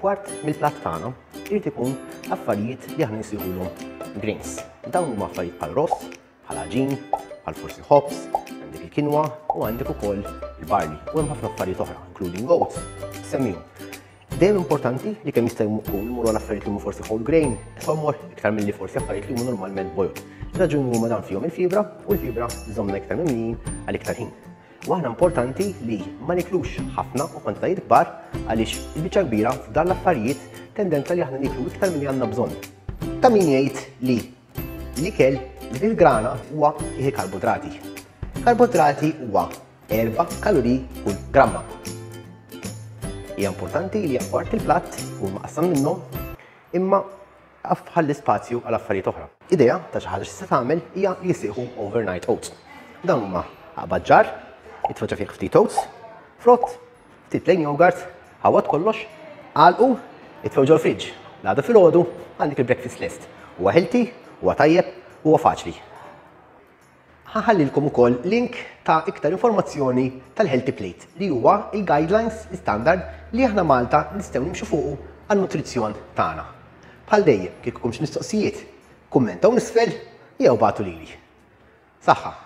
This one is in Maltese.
3/4 mill-platt tagħna irid ikun affarijiet li aħna nsejħulhom grains. Dawn huma affarijiet bħal ross, bħal aġin, bħal forsi hops, għandek il-kinwa u għandek ukoll il-barley u hemm ħafna affarijiet oħra, including oats, semmihom. Dejjem importanti li kemm jista' jkun imorru l-affarijiet li huma forsi whole grain, sommor iktar milli forsi affarijiet li huma normalment boiled. Raġuni huma dan fihom il-fibra u l-fibra żommna iktar mimlin għal iktar ħin. U aħna importanti li ma niklux ħafna u kwantitajiet kbar għaliex il-biċċa kbira f'dan l-affarijiet tendenza li aħna niklu iktar milli għandna bżonn. Ta' min jgħid li l-ikel bil-grana huwa jieħi karboidrati. Karboidrati huwa 4 kaloriji kull gramma. Hija importanti li apart il-platt u maqsam minnhom imma ħalli spazju għal affarijiet oħra. Idea ta' xi ħaġa x'se tagħmel hija li jsejħu overnight oats. Dawn huma aqbad ġar, jitfaġġa fih ftit oats, frott, ftit plain yogurt, ħawat kollox, għalqu, jitfew ġol fridge. L-għada filgħodu għandek il-breakfast list. Huwa healthy, huwa tajjeb, huwa faċli. Ħaħallilkom ukoll link ta' iktar informazzjoni tal-Healthy Plate li huwa il-guidelines standard li aħna Malta nistgħu nimxu fuqu għan-nutrizzjon tagħna. Bħal dejjem kieku komx mistoqsijiet, kummentaw nisfel jew bagħtu lili. Saħħa!